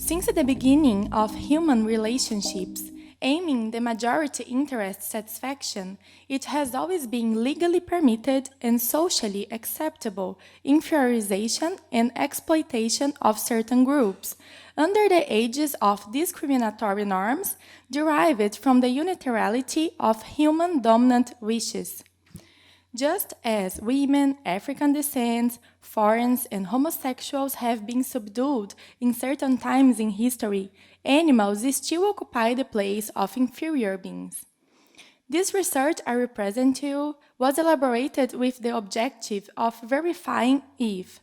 Since the beginning of human relationships, aiming the majority interest satisfaction, it has always been legally permitted and socially acceptable inferiorization and exploitation of certain groups, under the aegis of discriminatory norms derived from the unitarity of human dominant wishes. Just as women, African descent, foreigners, and homosexuals have been subdued in certain times in history, animals still occupy the place of inferior beings. This research I represent to you was elaborated with the objective of verifying if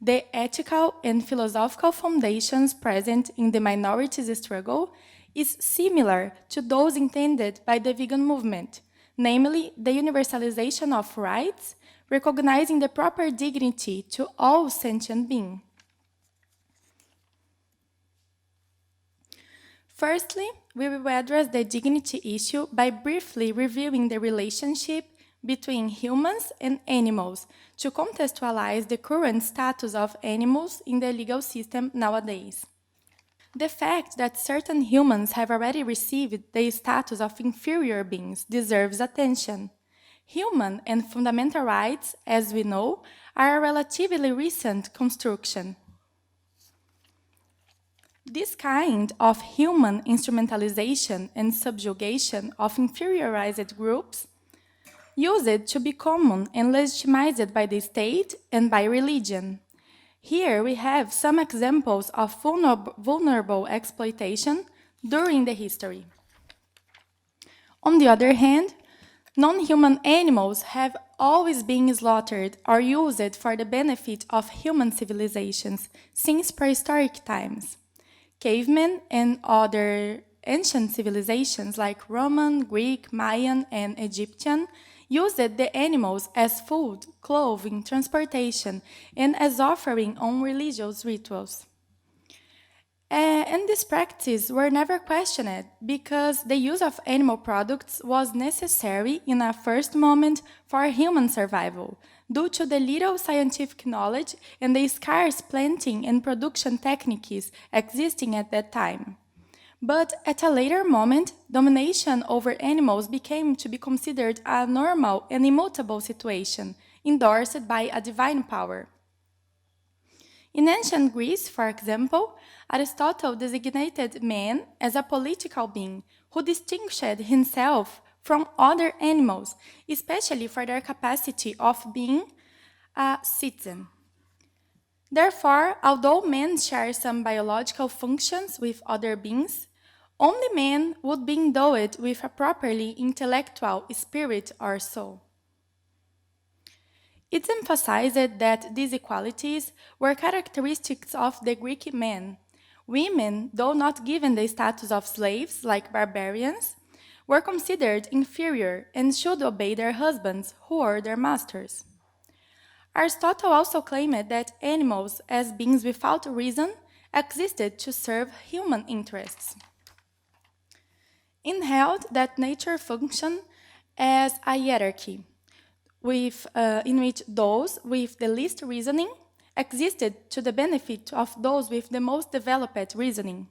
the ethical and philosophical foundations present in the minorities struggle is similar to those intended by the vegan movement, namely the universalization of rights, recognizing the proper dignity to all sentient beings. Firstly, we will address the dignity issue by briefly reviewing the relationship between humans and animals to contextualize the current status of animals in the legal system nowadays. The fact that certain humans have already received the status of inferior beings deserves attention. Human and fundamental rights, as we know, are a relatively recent construction. This kind of human instrumentalization and subjugation of inferiorized groups used to be common and legitimized by the state and by religion. Here we have some examples of vulnerable exploitation during the history. On the other hand, non-human animals have always been slaughtered or used for the benefit of human civilizations since prehistoric times. Cavemen and other ancient civilizations like Roman, Greek, Mayan, and Egyptian used the animals as food, clothing, transportation, and as offering on religious rituals. And this practice were never questioned because the use of animal products was necessary in a first moment for human survival, due to the little scientific knowledge and the scarce planting and production techniques existing at that time. But at a later moment, domination over animals became to be considered a normal and immutable situation, endorsed by a divine power. In ancient Greece, for example, Aristotle designated man as a political being who distinguished himself from other animals, especially for their capacity of being a citizen. Therefore, although men share some biological functions with other beings, only man would be endowed with a properly intellectual spirit or soul. It's emphasized that these equalities were characteristics of the Greek men. Women, though not given the status of slaves like barbarians, were considered inferior and should obey their husbands, who were their masters. Aristotle also claimed that animals, as beings without reason, existed to serve human interests. He held that nature functioned as a hierarchy, in which those with the least reasoning existed to the benefit of those with the most developed reasoning.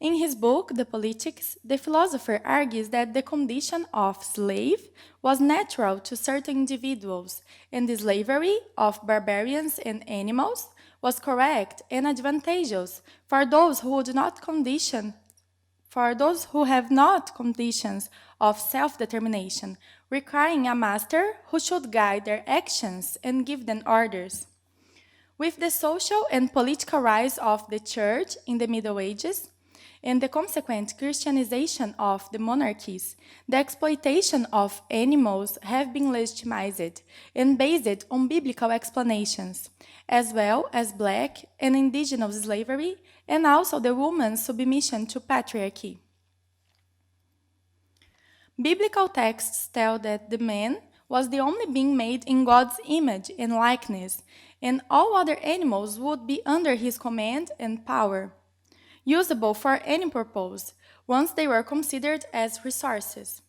In his book, The Politics, the philosopher argues that the condition of slave was natural to certain individuals, and the slavery of barbarians and animals was correct and advantageous for those who have not conditions of self-determination, requiring a master who should guide their actions and give them orders. With the social and political rise of the Church in the Middle Ages and the consequent Christianization of the monarchies, the exploitation of animals have been legitimized and based on biblical explanations, as well as black and indigenous slavery and also the woman's submission to patriarchy. Biblical texts tell that the man was the only being made in God's image and likeness, and all other animals would be under his command and power, usable for any purpose, once they were considered as resources.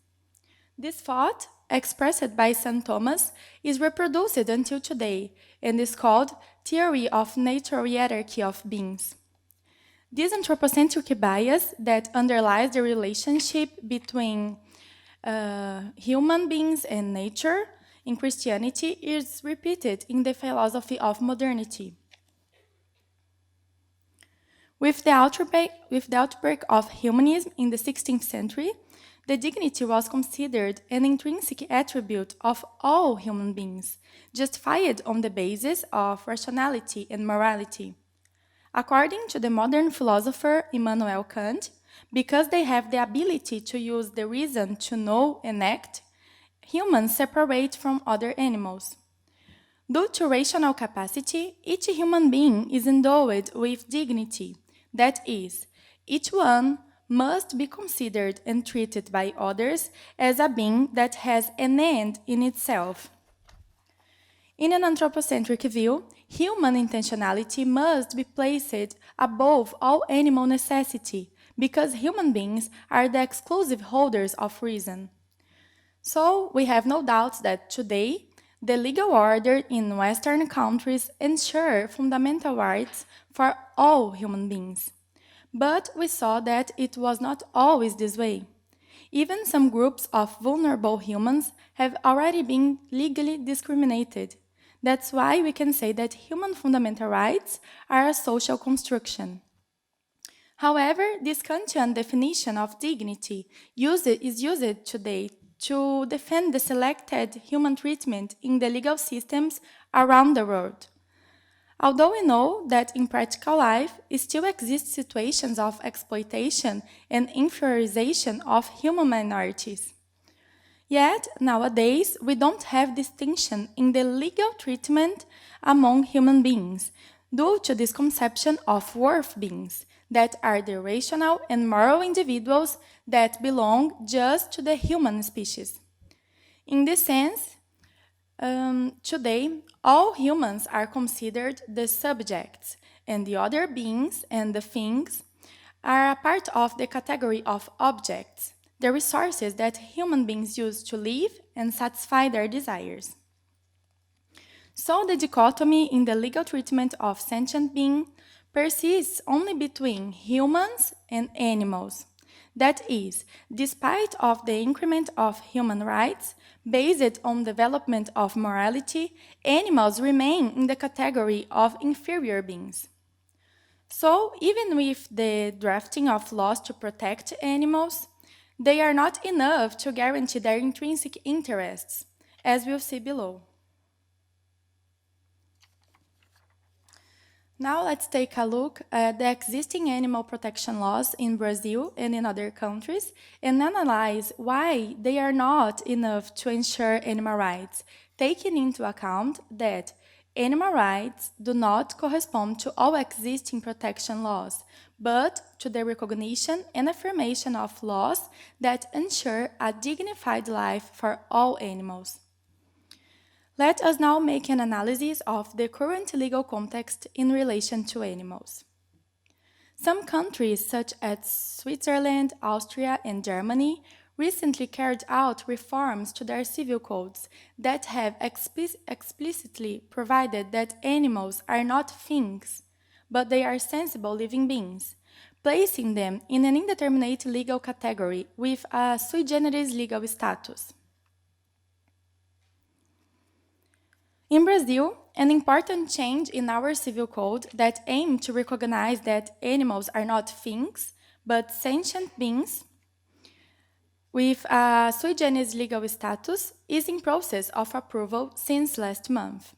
This thought, expressed by St. Thomas, is reproduced until today and is called theory of natural hierarchy of beings. This anthropocentric bias that underlies the relationship between human beings and nature in Christianity is repeated in the philosophy of modernity. With the outbreak of humanism in the 16th century, the dignity was considered an intrinsic attribute of all human beings, justified on the basis of rationality and morality. According to the modern philosopher Immanuel Kant, because they have the ability to use the reason to know and act, humans separate from other animals. Due to rational capacity, each human being is endowed with dignity. That is, each one must be considered and treated by others as a being that has an end in itself. In an anthropocentric view, human intentionality must be placed above all animal necessity because human beings are the exclusive holders of reason. So, we have no doubts that today, the legal order in Western countries ensure fundamental rights for all human beings. But we saw that it was not always this way. Even some groups of vulnerable humans have already been legally discriminated. That's why we can say that human fundamental rights are a social construction. However, this Kantian definition of dignity is used today to defend the selected human treatment in the legal systems around the world. Although we know that in practical life still exist situations of exploitation and inferiorization of human minorities. Yet, nowadays, we don't have distinction in the legal treatment among human beings due to this conception of worth beings that are the rational and moral individuals that belong just to the human species. In this sense, today, all humans are considered the subjects, and the other beings and the things are a part of the category of objects, the resources that human beings use to live and satisfy their desires. So the dichotomy in the legal treatment of sentient beings persists only between humans and animals. That is, despite of the increment of human rights based on development of morality, animals remain in the category of inferior beings. So, even with the drafting of laws to protect animals, they are not enough to guarantee their intrinsic interests, as we'll see below. Now let's take a look at the existing animal protection laws in Brazil and in other countries and analyze why they are not enough to ensure animal rights, taking into account that animal rights do not correspond to all existing protection laws, but to the recognition and affirmation of laws that ensure a dignified life for all animals. Let us now make an analysis of the current legal context in relation to animals. Some countries, such as Switzerland, Austria, and Germany, recently carried out reforms to their civil codes that have explicitly provided that animals are not things, but they are sensible living beings, placing them in an indeterminate legal category with a sui generis legal status. In Brazil, an important change in our civil code that aimed to recognize that animals are not things, but sentient beings with a sui generis legal status is in process of approval since last month.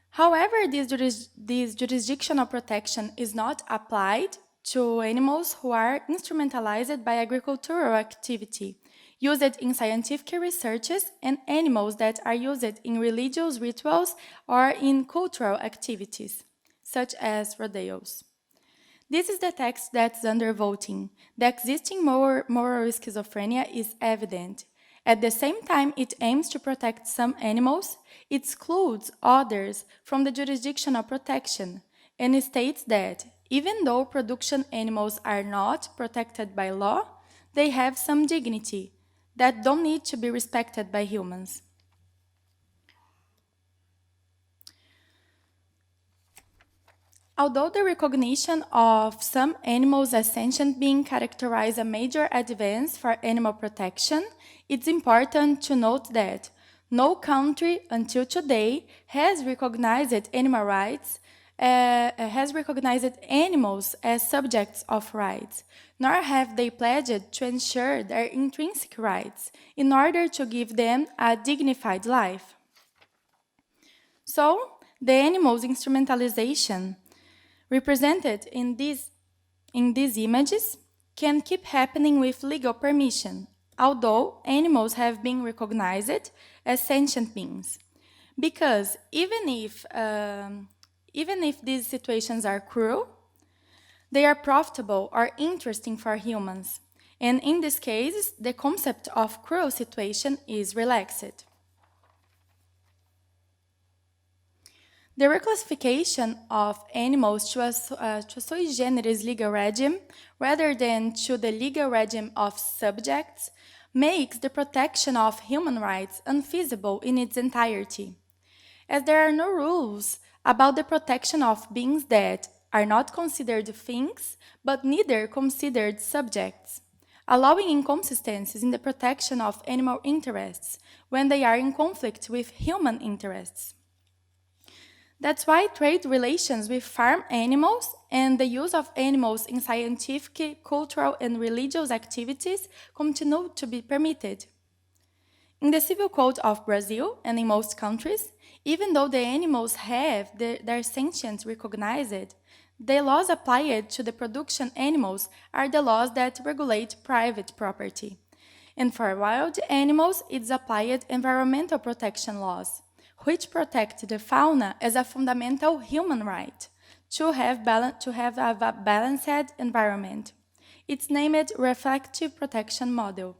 However, this jurisdictional protection is not applied to animals who are instrumentalized by agricultural activity, used in scientific researches, and animals that are used in religious rituals or in cultural activities, such as rodeos. This is the text that's under voting. The existing moral schizophrenia is evident. At the same time, it aims to protect some animals, it excludes others from the jurisdictional protection, and states that, even though production animals are not protected by law, they have some dignity that don't need to be respected by humans. Although the recognition of some animals as sentient beings characterizes a major advance for animal protection, it's important to note that no country until today has recognized animal rights, has recognized animals as subjects of rights, nor have they pledged to ensure their intrinsic rights in order to give them a dignified life. So, the animal's instrumentalization represented in these images can keep happening with legal permission, although animals have been recognized as sentient beings. Because even if these situations are cruel, they are profitable or interesting for humans. And in this case, the concept of cruel situation is relaxed. The reclassification of animals to a sui generis legal regime, rather than to the legal regime of subjects, makes the protection of human rights unfeasible in its entirety, as there are no rules about the protection of beings that are not considered things, but neither considered subjects, allowing inconsistencies in the protection of animal interests when they are in conflict with human interests. That's why trade relations with farm animals and the use of animals in scientific, cultural, and religious activities continue to be permitted. In the Civil Code of Brazil and in most countries, even though the animals have their sentience recognized, the laws applied to the production animals are the laws that regulate private property. And for wild animals, it's applied environmental protection laws, which protect the fauna as a fundamental human right to have a balanced environment. It's named Reflective Protection Model.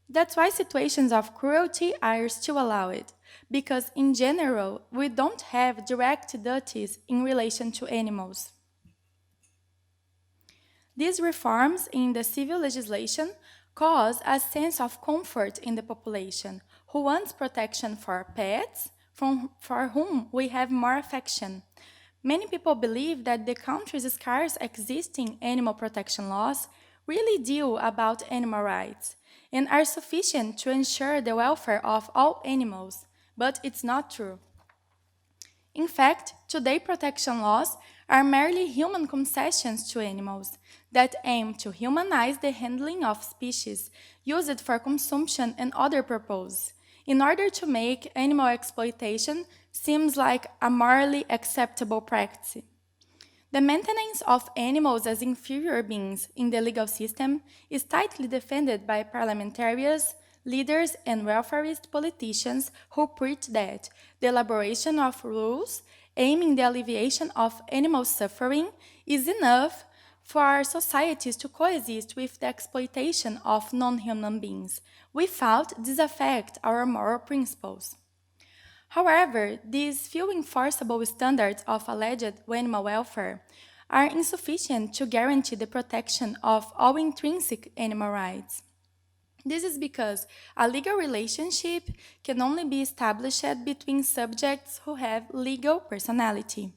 That's why situations of cruelty are still allowed, because in general, we don't have direct duties in relation to animals. These reforms in the civil legislation cause a sense of comfort in the population, who wants protection for pets, for whom we have more affection. Many people believe that the country's scarce existing animal protection laws really deal about animal rights and are sufficient to ensure the welfare of all animals, but it's not true. In fact, today protection laws are merely human concessions to animals that aim to humanize the handling of species used for consumption and other purposes, in order to make animal exploitation seems like a morally acceptable practice. The maintenance of animals as inferior beings in the legal system is tightly defended by parliamentarians, leaders, and welfarist politicians who preach that the elaboration of rules aiming the alleviation of animal suffering is enough for societies to coexist with the exploitation of non-human beings, without this affect our moral principles. However, these few enforceable standards of alleged animal welfare are insufficient to guarantee the protection of all intrinsic animal rights. This is because a legal relationship can only be established between subjects who have legal personality.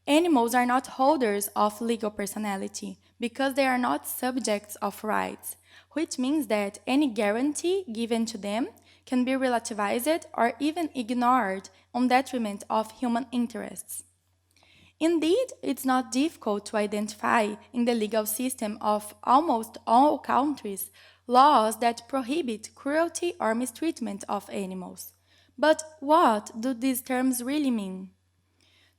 Animals are not holders of legal personality because they are not subjects of rights, which means that any guarantee given to them can be relativized or even ignored on detriment of human interests. Indeed, it's not difficult to identify in the legal system of almost all countries laws that prohibit cruelty or mistreatment of animals. But what do these terms really mean?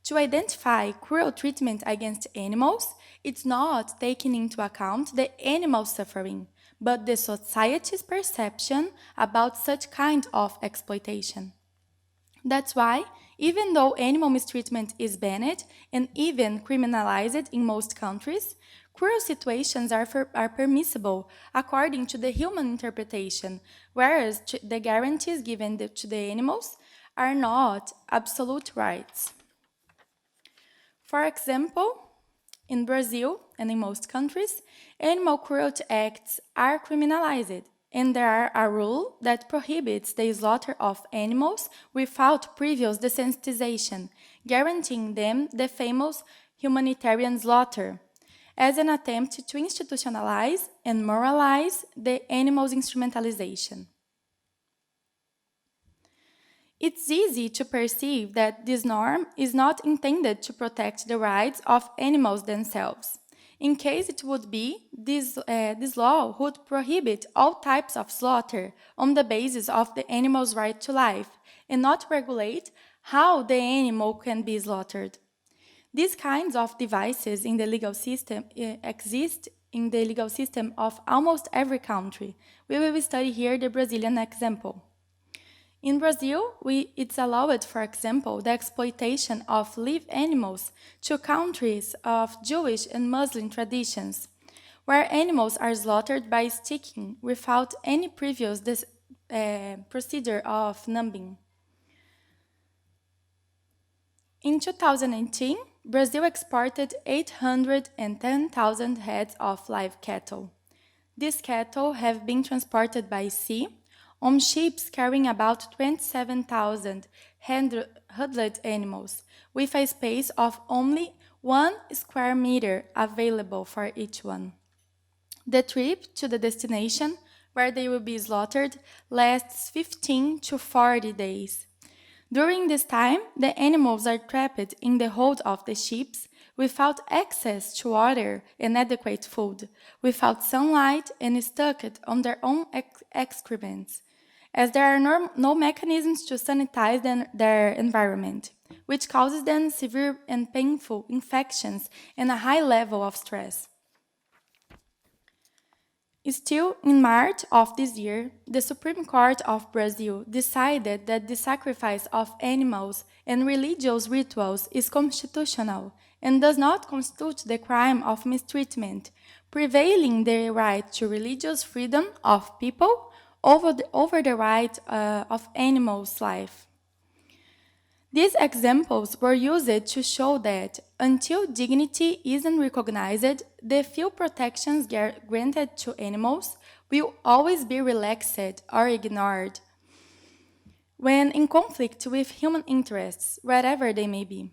To identify cruel treatment against animals, it's not taking into account the animal suffering, but the society's perception about such kind of exploitation. That's why, even though animal mistreatment is banned and even criminalized in most countries, cruel situations are permissible according to the human interpretation, whereas the guarantees given to the animals are not absolute rights. For example, in Brazil and in most countries, animal cruelty acts are criminalized, and there are a rule that prohibits the slaughter of animals without previous desensitization, guaranteeing them the famous humanitarian slaughter, as an attempt to institutionalize and moralize the animal's instrumentalization. It's easy to perceive that this norm is not intended to protect the rights of animals themselves. In case it would be, this law would prohibit all types of slaughter on the basis of the animal's right to life and not regulate how the animal can be slaughtered. These kinds of devices in the legal system exist in the legal system of almost every country. We will study here the Brazilian example. In Brazil, it's allowed, for example, the exploitation of live animals to countries of Jewish and Muslim traditions, where animals are slaughtered by sticking without any previous procedure of numbing. In 2018, Brazil exported 810,000 heads of live cattle. These cattle have been transported by sea on ships carrying about 27,000 huddled animals, with a space of only 1 square meter available for each one. The trip to the destination, where they will be slaughtered, lasts 15 to 40 days. During this time, the animals are trapped in the hold of the ships without access to water and adequate food, without sunlight and stuck on their own excrements, as there are no mechanisms to sanitize their environment, which causes them severe and painful infections and a high level of stress. Still, in March of this year, the Supreme Court of Brazil decided that the sacrifice of animals and religious rituals is constitutional and does not constitute the crime of mistreatment, prevailing the right to religious freedom of people over the right of animals' life. These examples were used to show that, until dignity isn't recognized, the few protections granted to animals will always be relaxed or ignored when in conflict with human interests, wherever they may be.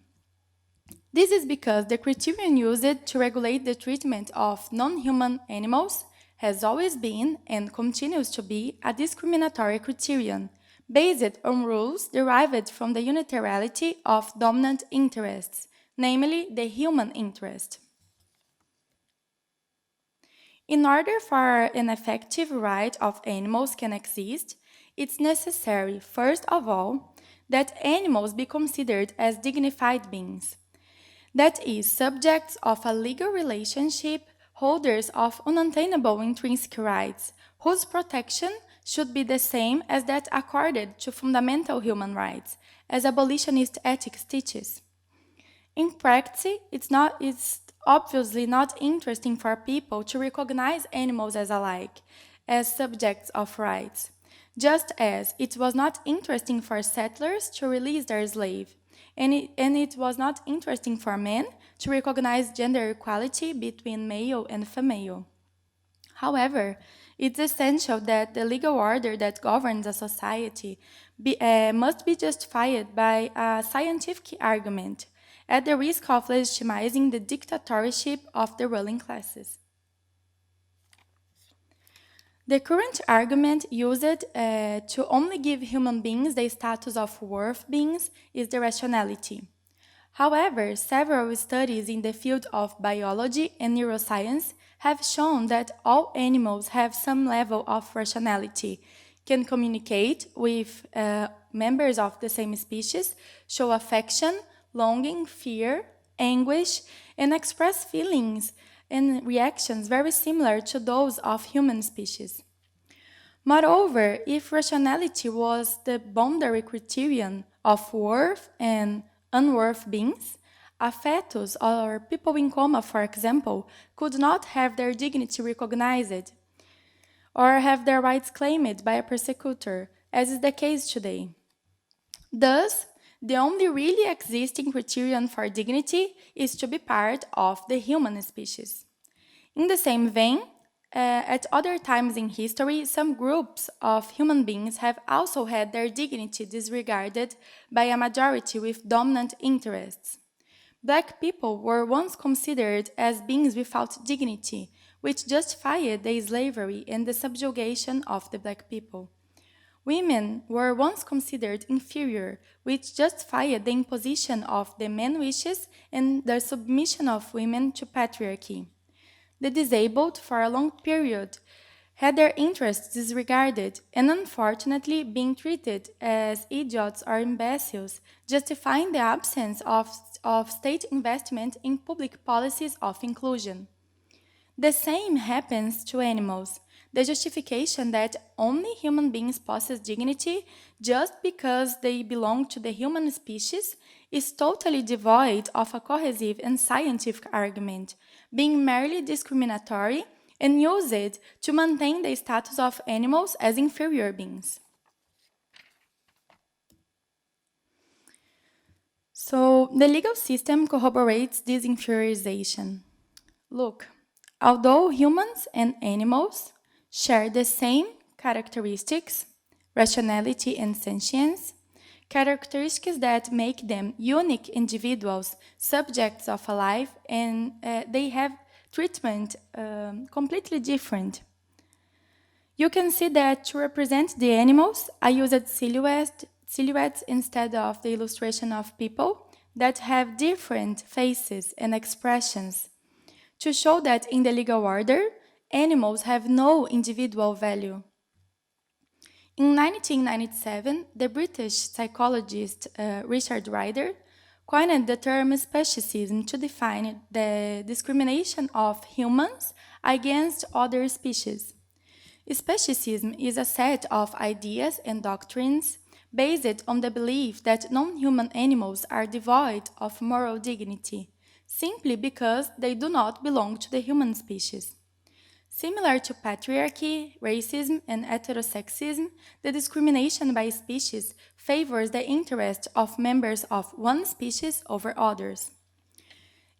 This is because the criterion used to regulate the treatment of non-human animals has always been and continues to be a discriminatory criterion, based on rules derived from the unitarity of dominant interests, namely the human interest. In order for an effective right of animals can exist, it's necessary, first of all, that animals be considered as dignified beings, that is, subjects of a legal relationship, holders of unattainable intrinsic rights, whose protection should be the same as that accorded to fundamental human rights, as abolitionist ethics teaches. In practice, it's obviously not interesting for people to recognize animals as alike, as subjects of rights, just as it was not interesting for settlers to release their slave, and it was not interesting for men to recognize gender equality between male and female. However, it's essential that the legal order that governs a society must be justified by a scientific argument, at the risk of legitimizing the dictatorship of the ruling classes. The current argument used to only give human beings the status of worth beings is the rationality. However, several studies in the field of biology and neuroscience have shown that all animals have some level of rationality, can communicate with members of the same species, show affection, longing, fear, anguish, and express feelings and reactions very similar to those of human species. Moreover, if rationality was the boundary criterion of worth and unworth beings, a fetus or people in coma, for example, could not have their dignity recognized or have their rights claimed by a persecutor, as is the case today. Thus, the only really existing criterion for dignity is to be part of the human species. In the same vein, At other times in history, some groups of human beings have also had their dignity disregarded by a majority with dominant interests. Black people were once considered as beings without dignity, which justified the slavery and the subjugation of the black people. Women were once considered inferior, which justified the imposition of the man wishes and the submission of women to patriarchy. The disabled, for a long period, had their interests disregarded and unfortunately being treated as idiots or imbeciles, justifying the absence of state investment in public policies of inclusion. The same happens to animals. The justification that only human beings possess dignity just because they belong to the human species is totally devoid of a cohesive and scientific argument, being merely discriminatory and used to maintain the status of animals as inferior beings. So, the legal system corroborates this inferiorization. Look, although humans and animals share the same characteristics, rationality and sentience, characteristics that make them unique individuals, subjects of a life, and they have treatment completely different. You can see that to represent the animals, I used silhouettes instead of the illustration of people that have different faces and expressions to show that in the legal order, animals have no individual value. In 1997, the British psychologist Richard Ryder coined the term speciesism to define the discrimination of humans against other species. Speciesism is a set of ideas and doctrines based on the belief that non-human animals are devoid of moral dignity, simply because they do not belong to the human species. Similar to patriarchy, racism, and heterosexism, the discrimination by species favors the interest of members of one species over others.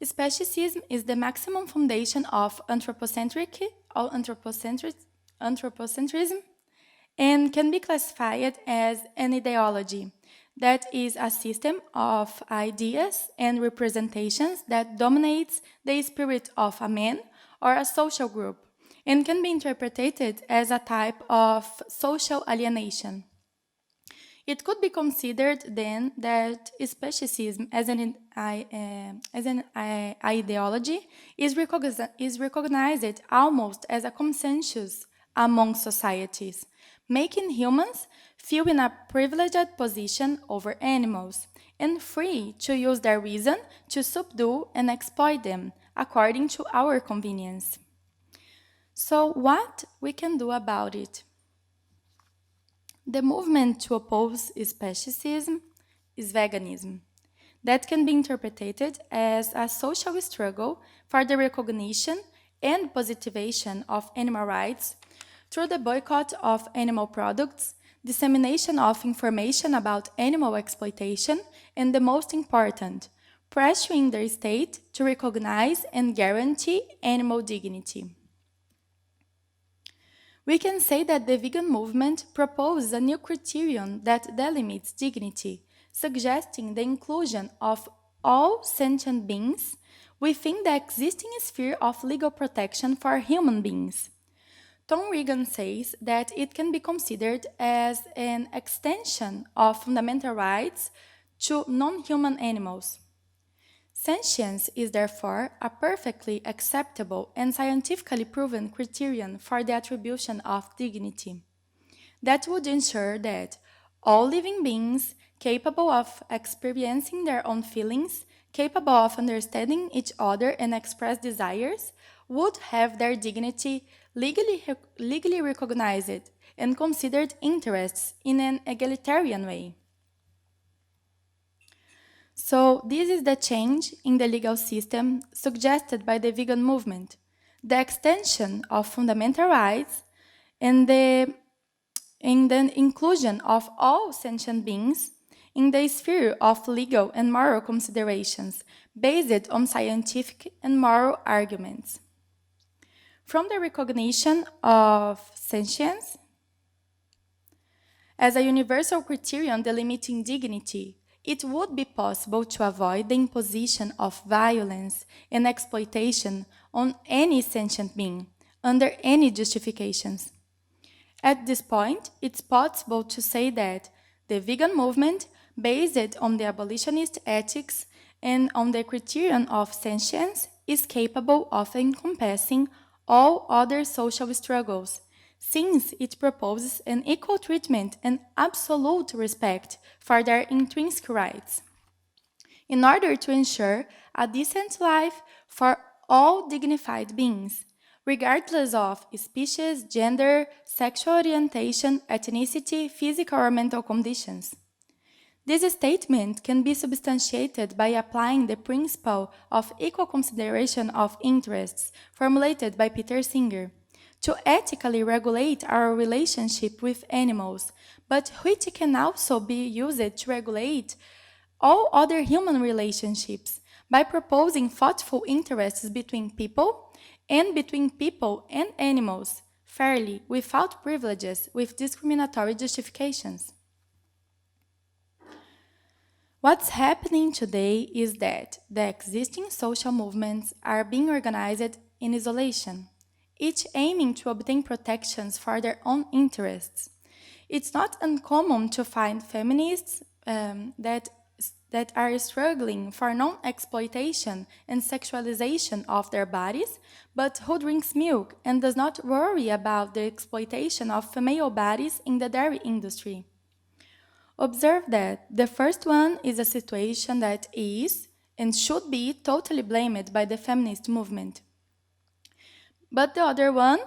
Speciesism is the maximum foundation of anthropocentrism and can be classified as an ideology that is a system of ideas and representations that dominates the spirit of a man or a social group and can be interpreted as a type of social alienation. It could be considered then that speciesism as an ideology is recognized almost as a consensus among societies, making humans feel in a privileged position over animals and free to use their reason to subdue and exploit them according to our convenience. So, what we can do about it? The movement to oppose speciesism is veganism. That can be interpreted as a social struggle for the recognition and positivation of animal rights through the boycott of animal products, dissemination of information about animal exploitation, and the most important, pressuring the state to recognize and guarantee animal dignity. We can say that the vegan movement proposes a new criterion that delimits dignity, suggesting the inclusion of all sentient beings within the existing sphere of legal protection for human beings. Tom Regan says that it can be considered as an extension of fundamental rights to non-human animals. Sentience is therefore a perfectly acceptable and scientifically proven criterion for the attribution of dignity. That would ensure that all living beings capable of experiencing their own feelings, capable of understanding each other and express desires, would have their dignity legally recognized and considered interests in an egalitarian way. So, this is the change in the legal system suggested by the vegan movement, the extension of fundamental rights and the inclusion of all sentient beings in the sphere of legal and moral considerations based on scientific and moral arguments. From the recognition of sentience as a universal criterion delimiting dignity, it would be possible to avoid the imposition of violence and exploitation on any sentient being, under any justifications. At this point, it's possible to say that the vegan movement, based on the abolitionist ethics and on the criterion of sentience, is capable of encompassing all other social struggles, since it proposes an equal treatment and absolute respect for their intrinsic rights, in order to ensure a decent life for all dignified beings, regardless of species, gender, sexual orientation, ethnicity, physical or mental conditions. This statement can be substantiated by applying the principle of equal consideration of interests formulated by Peter Singer to ethically regulate our relationship with animals, but which can also be used to regulate all other human relationships by proposing thoughtful interests between people and animals, fairly, without privileges, with discriminatory justifications. What's happening today is that the existing social movements are being organized in isolation, each aiming to obtain protections for their own interests. It's not uncommon to find feminists that are struggling for non-exploitation and sexualization of their bodies, but who drinks milk and does not worry about the exploitation of female bodies in the dairy industry. Observe that the first one is a situation that is and should be totally blamed by the feminist movement. But the other one,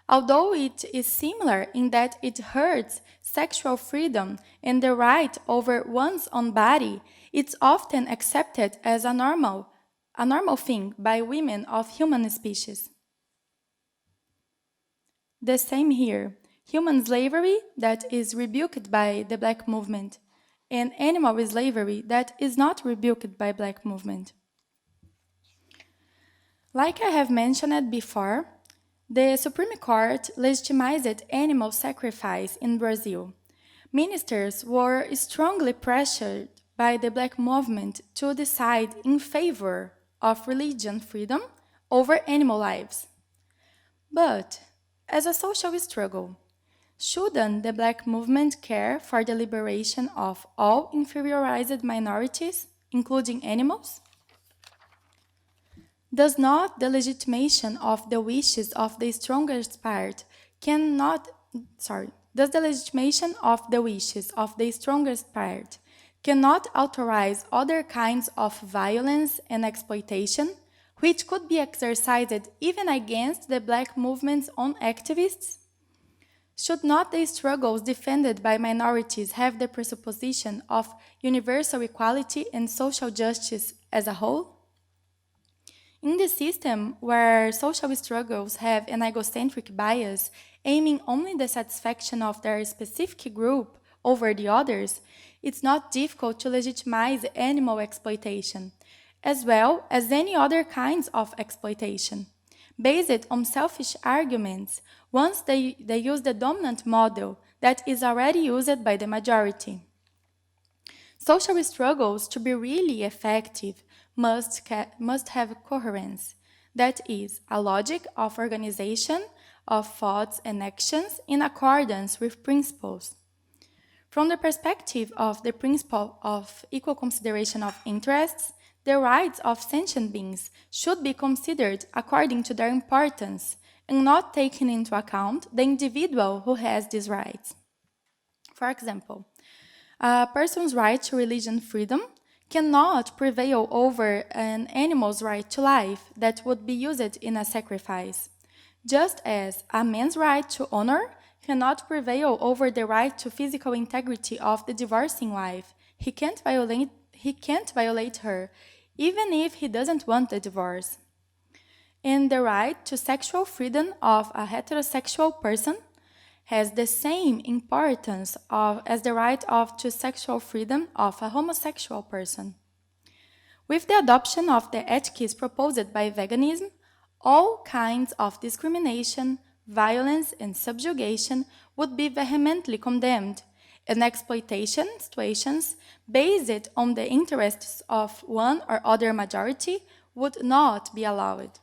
although it is similar in that it hurts sexual freedom and the right over one's own body, it's often accepted as a normal thing by women of human species. The same here. Human slavery that is rebuked by the black movement, and animal slavery that is not rebuked by black movement. Like I have mentioned before, the Supreme Court legitimized animal sacrifice in Brazil. Ministers were strongly pressured by the black movement to decide in favor of religion freedom over animal lives. But, as a social struggle, shouldn't the black movement care for the liberation of all inferiorized minorities, including animals? Does not the legitimation of the wishes of the strongest part cannot sorry, does the legitimation of the wishes of the strongest part cannot authorize other kinds of violence and exploitation, which could be exercised even against the black movement's own activists? Should not the struggles defended by minorities have the presupposition of universal equality and social justice as a whole? In this system, where social struggles have an egocentric bias, aiming only the satisfaction of their specific group over the others, it's not difficult to legitimize animal exploitation, as well as any other kinds of exploitation. Based on selfish arguments, once they use the dominant model that is already used by the majority. Social struggles, to be really effective, must have coherence, that is, a logic of organization of thoughts and actions in accordance with principles. From the perspective of the principle of equal consideration of interests, the rights of sentient beings should be considered according to their importance and not taking into account the individual who has these rights. For example, a person's right to religion freedom cannot prevail over an animal's right to life that would be used in a sacrifice, just as a man's right to honor cannot prevail over the right to physical integrity of the divorcing wife. He can't violate her, even if he doesn't want the divorce. And the right to sexual freedom of a heterosexual person has the same importance as the right to sexual freedom of a homosexual person. With the adoption of the ethics proposed by veganism, all kinds of discrimination, violence, and subjugation would be vehemently condemned, and exploitation situations based on the interests of one or other majority would not be allowed.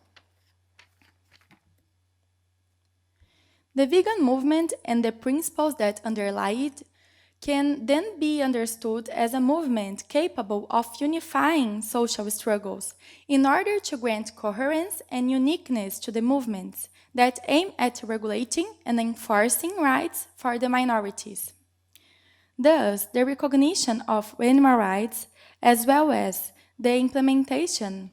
The vegan movement and the principles that underlie it can then be understood as a movement capable of unifying social struggles in order to grant coherence and uniqueness to the movements that aim at regulating and enforcing rights for the minorities. Thus, the recognition of animal rights as well as the implementation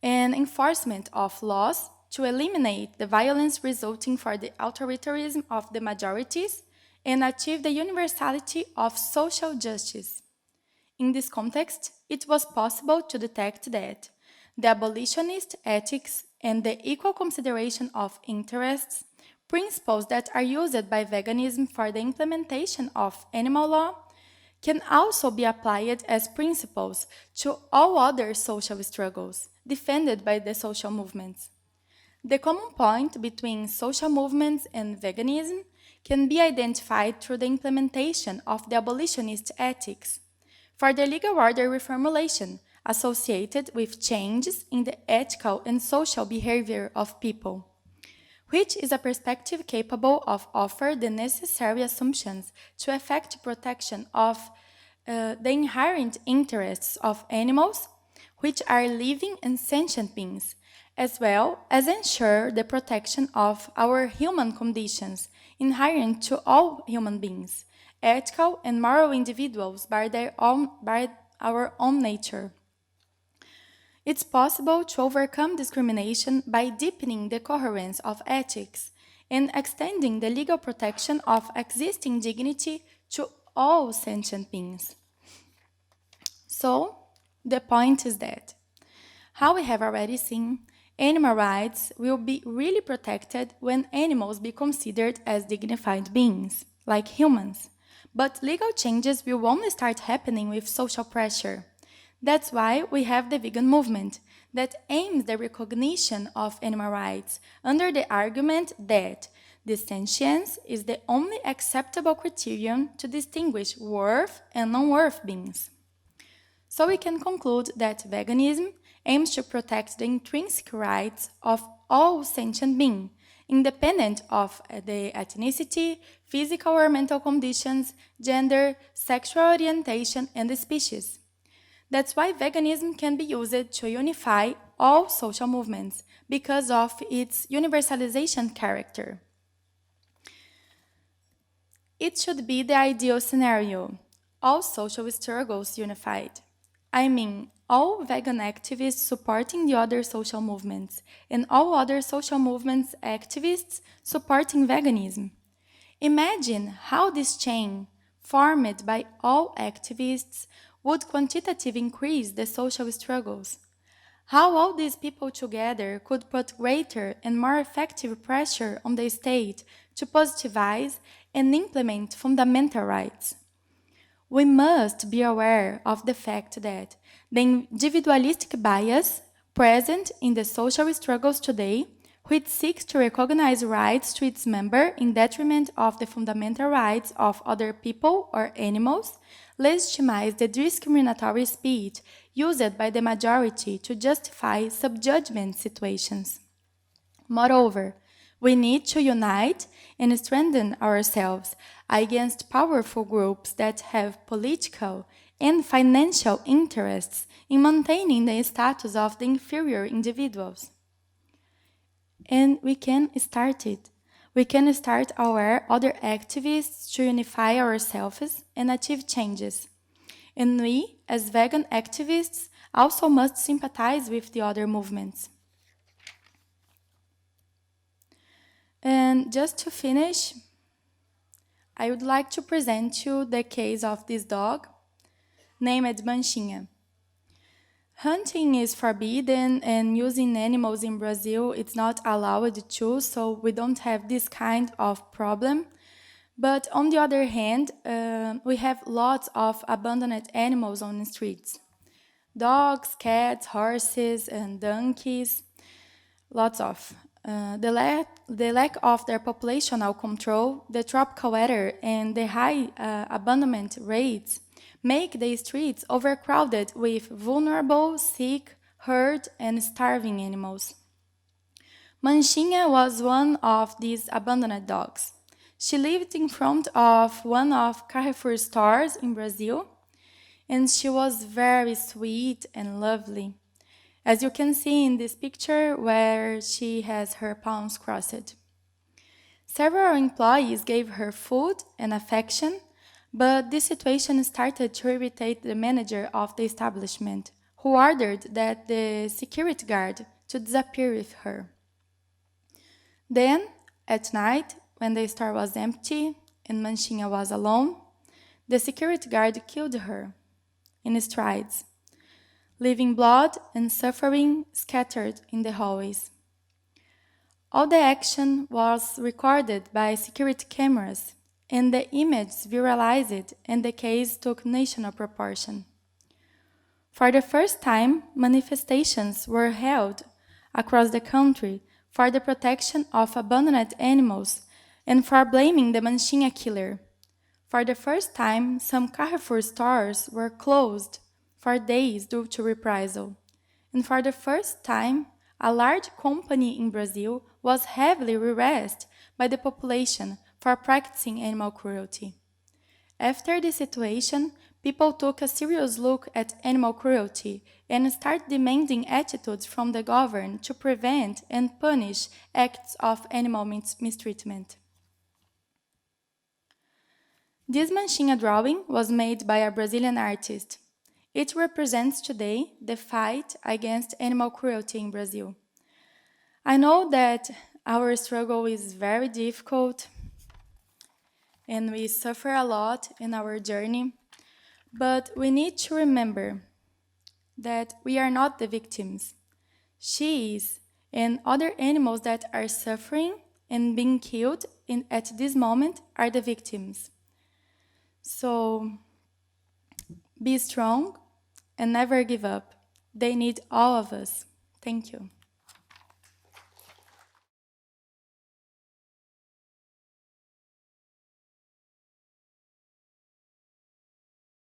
and enforcement of laws to eliminate the violence resulting from the authoritarianism of the majorities and achieve the universality of social justice. In this context, it was possible to detect that the abolitionist ethics and the equal consideration of interests, principles that are used by veganism for the implementation of animal law, can also be applied as principles to all other social struggles defended by the social movements. The common point between social movements and veganism can be identified through the implementation of the abolitionist ethics for the legal order reformulation associated with changes in the ethical and social behavior of people, which is a perspective capable of offering the necessary assumptions to effect protection of the inherent interests of animals, which are living and sentient beings, as well as ensure the protection of our human conditions inherent to all human beings, ethical and moral individuals by our own nature. It's possible to overcome discrimination by deepening the coherence of ethics and extending the legal protection of existing dignity to all sentient beings. So, the point is that, how we have already seen, animal rights will be really protected when animals be considered as dignified beings, like humans. But legal changes will only start happening with social pressure. That's why we have the vegan movement that aims the recognition of animal rights under the argument that the sentience is the only acceptable criterion to distinguish worth and non-worth beings. So we can conclude that veganism aims to protect the intrinsic rights of all sentient beings, independent of the ethnicity, physical or mental conditions, gender, sexual orientation, and the species. That's why veganism can be used to unify all social movements because of its universalization character. It should be the ideal scenario, all social struggles unified. I mean, all vegan activists supporting the other social movements, and all other social movements activists supporting veganism. Imagine how this chain, formed by all activists, would quantitatively increase the social struggles. How all these people together could put greater and more effective pressure on the state to positivize and implement fundamental rights. We must be aware of the fact that the individualistic bias present in the social struggles today, which seeks to recognize rights to its member in detriment of the fundamental rights of other people or animals, legitimize the discriminatory speech used by the majority to justify subjugment situations. Moreover, we need to unite and strengthen ourselves against powerful groups that have political and financial interests in maintaining the status of the inferior individuals. And we can start it. We can start our other activists to unify ourselves and achieve changes. And we, as vegan activists, also must sympathize with the other movements. And just to finish, I would like to present you the case of this dog named Manchinha. Hunting is forbidden and using animals in Brazil it's not allowed too, so we don't have this kind of problem. But on the other hand, we have lots of abandoned animals on the streets. Dogs, cats, horses, and donkeys. Lots of. The lack of their populational control, the tropical weather, and the high abandonment rates make the streets overcrowded with vulnerable, sick, hurt, and starving animals. Manchinha was one of these abandoned dogs. She lived in front of one of Carrefour stores in Brazil, and she was very sweet and lovely, as you can see in this picture where she has her palms crossed. Several employees gave her food and affection, but this situation started to irritate the manager of the establishment, who ordered that the security guard to disappear with her. Then, at night, when the store was empty and Manchinha was alone, the security guard killed her in strides, leaving blood and suffering scattered in the hallways. All the action was recorded by security cameras, and the images viralized and the case took national proportion. For the first time, manifestations were held across the country for the protection of abandoned animals and for blaming the Manchinha killer. For the first time, some Carrefour stores were closed for days due to reprisal. And for the first time, a large company in Brazil was heavily harassed by the population for practicing animal cruelty. After this situation, people took a serious look at animal cruelty and started demanding attitudes from the government to prevent and punish acts of animal mistreatment. This Manchinha drawing was made by a Brazilian artist. It represents today the fight against animal cruelty in Brazil. I know that our struggle is very difficult and we suffer a lot in our journey, but we need to remember that we are not the victims. She is, and other animals that are suffering and being killed at this moment are the victims. So be strong and never give up. They need all of us. Thank you.